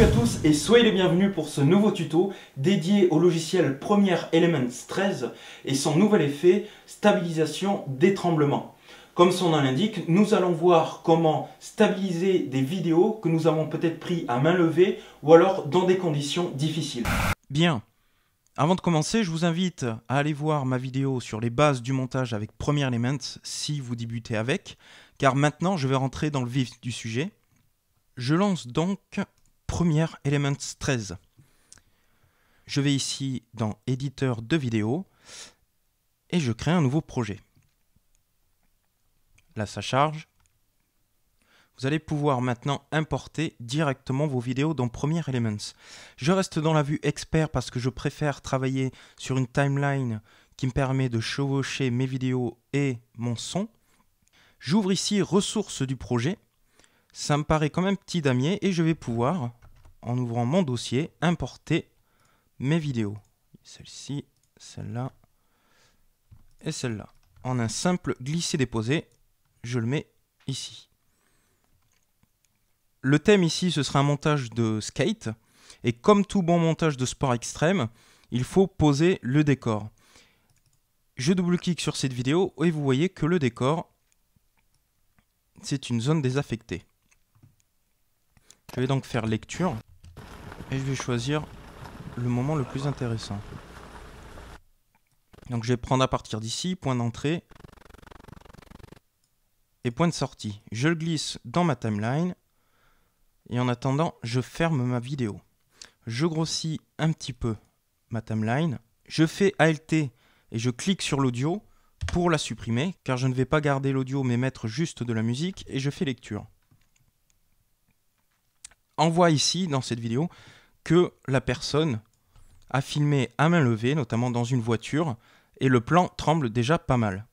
Salut à tous et soyez les bienvenus pour ce nouveau tuto dédié au logiciel Premiere Elements 13 et son nouvel effet stabilisation détremblement. Comme son nom l'indique, nous allons voir comment stabiliser des vidéos que nous avons peut-être pris à main levée ou alors dans des conditions difficiles. Bien, avant de commencer, je vous invite à aller voir ma vidéo sur les bases du montage avec Premiere Elements si vous débutez avec, car maintenant je vais rentrer dans le vif du sujet. Je lance donc Premiere Elements 13. Je vais ici dans éditeur de vidéo et je crée un nouveau projet. Là, ça charge. Vous allez pouvoir maintenant importer directement vos vidéos dans Premiere Elements. Je reste dans la vue expert parce que je préfère travailler sur une timeline qui me permet de chevaucher mes vidéos et mon son. J'ouvre ici ressources du projet. Ça me paraît quand même petit damier et je vais pouvoir, en ouvrant mon dossier, importer mes vidéos. Celle-ci, celle-là et celle-là. En un simple glisser-déposer, je le mets ici. Le thème ici, ce sera un montage de skate. Et comme tout bon montage de sport extrême, il faut poser le décor. Je double-clique sur cette vidéo et vous voyez que le décor, c'est une zone désaffectée. Je vais donc faire lecture et je vais choisir le moment le plus intéressant. Donc je vais prendre à partir d'ici, point d'entrée et point de sortie. Je le glisse dans ma timeline et en attendant, je ferme ma vidéo. Je grossis un petit peu ma timeline. Je fais Alt et je clique sur l'audio pour la supprimer car je ne vais pas garder l'audio mais mettre juste de la musique et je fais lecture. On voit ici dans cette vidéo que la personne a filmé à main levée, notamment dans une voiture, et le plan tremble déjà pas mal.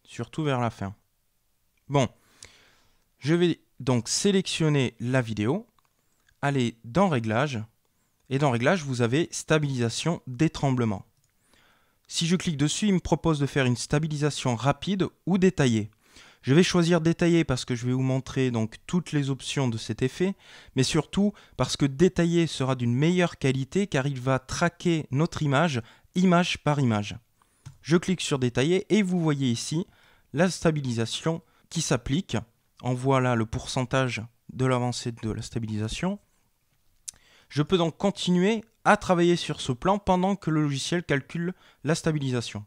Surtout vers la fin. Bon, je vais donc sélectionner la vidéo, aller dans Réglages, et dans Réglages, vous avez Stabilisation détremblement. Si je clique dessus, il me propose de faire une stabilisation rapide ou détaillée. Je vais choisir détaillé parce que je vais vous montrer donc toutes les options de cet effet, mais surtout parce que détaillé sera d'une meilleure qualité car il va traquer notre image, image par image. Je clique sur détaillé et vous voyez ici la stabilisation qui s'applique. On voit là le pourcentage de l'avancée de la stabilisation. Je peux donc continuer à travailler sur ce plan pendant que le logiciel calcule la stabilisation.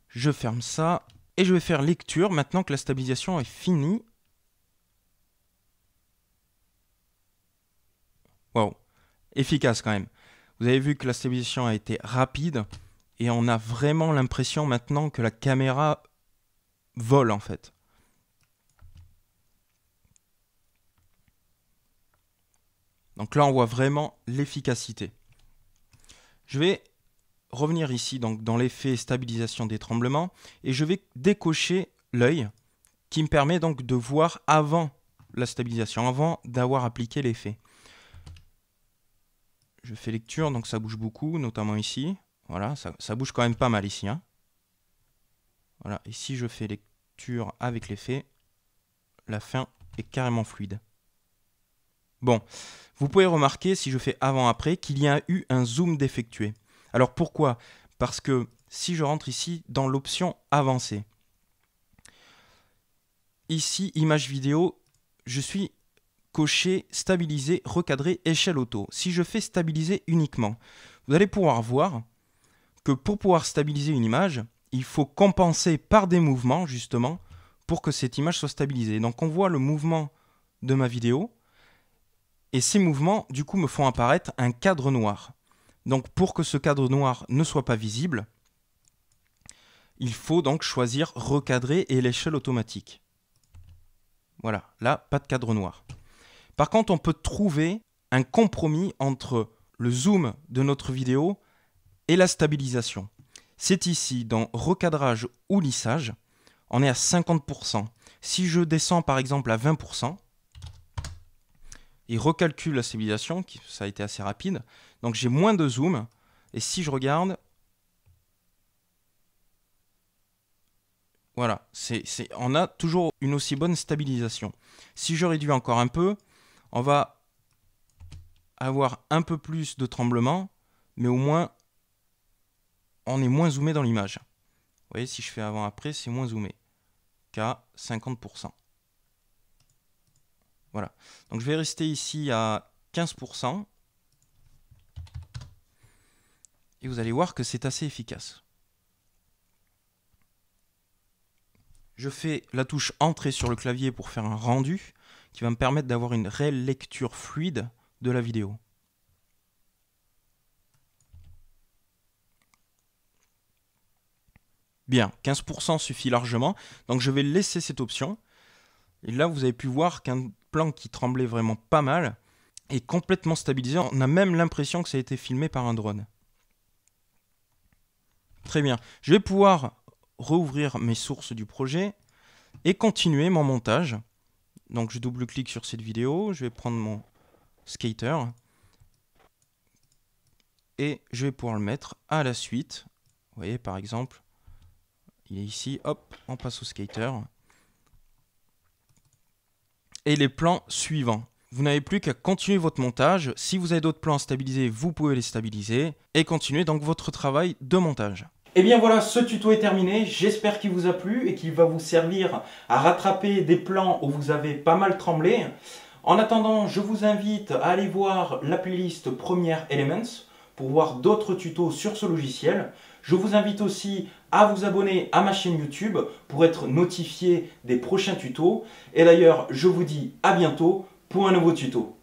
Je ferme ça. Et je vais faire lecture maintenant que la stabilisation est finie. Wow, efficace quand même. Vous avez vu que la stabilisation a été rapide et on a vraiment l'impression maintenant que la caméra vole en fait. Donc là on voit vraiment l'efficacité. Je vais revenir ici donc dans l'effet stabilisation détremblement et je vais décocher l'œil qui me permet donc de voir avant la stabilisation, avant d'avoir appliqué l'effet. Je fais lecture, donc ça bouge beaucoup, notamment ici. Voilà, ça bouge quand même pas mal ici. Hein. Voilà, et si je fais lecture avec l'effet, la fin est carrément fluide. Bon, vous pouvez remarquer, si je fais avant-après, qu'il y a eu un zoom d'effectué. Alors pourquoi? Parce que si je rentre ici dans l'option avancée, ici image vidéo, je suis coché stabiliser, recadrer, échelle auto. Si je fais stabiliser uniquement, vous allez pouvoir voir que pour pouvoir stabiliser une image, il faut compenser par des mouvements justement pour que cette image soit stabilisée. Donc on voit le mouvement de ma vidéo et ces mouvements du coup me font apparaître un cadre noir. Donc pour que ce cadre noir ne soit pas visible, il faut donc choisir recadrer et l'échelle automatique. Voilà, là, pas de cadre noir. Par contre, on peut trouver un compromis entre le zoom de notre vidéo et la stabilisation. C'est ici, dans recadrage ou lissage, on est à 50%. Si je descends par exemple à 20%, il recalcule la stabilisation, ça a été assez rapide. Donc j'ai moins de zoom. Et si je regarde, Voilà, on a toujours une aussi bonne stabilisation. Si je réduis encore un peu, on va avoir un peu plus de tremblement, mais au moins, on est moins zoomé dans l'image. Vous voyez, si je fais avant-après, c'est moins zoomé qu'à 50%. Voilà. Donc je vais rester ici à 15%. Et vous allez voir que c'est assez efficace. Je fais la touche Entrée sur le clavier pour faire un rendu qui va me permettre d'avoir une réelle lecture fluide de la vidéo. Bien, 15% suffit largement. Donc je vais laisser cette option. Et là, vous avez pu voir qu'un plan qui tremblait vraiment pas mal est complètement stabilisé. On a même l'impression que ça a été filmé par un drone. Très bien. Je vais pouvoir rouvrir mes sources du projet et continuer mon montage. Donc je double-clique sur cette vidéo, je vais prendre mon skater et je vais pouvoir le mettre à la suite. Vous voyez par exemple, il est ici, hop, on passe au skater. Et les plans suivants. Vous n'avez plus qu'à continuer votre montage. Si vous avez d'autres plans à stabiliser, vous pouvez les stabiliser et continuer donc votre travail de montage. Et bien voilà, ce tuto est terminé. J'espère qu'il vous a plu et qu'il va vous servir à rattraper des plans où vous avez pas mal tremblé. En attendant, je vous invite à aller voir la playlist Premiere Elements pour voir d'autres tutos sur ce logiciel. Je vous invite aussi à vous abonner à ma chaîne YouTube pour être notifié des prochains tutos. Et d'ailleurs, je vous dis à bientôt pour un nouveau tuto.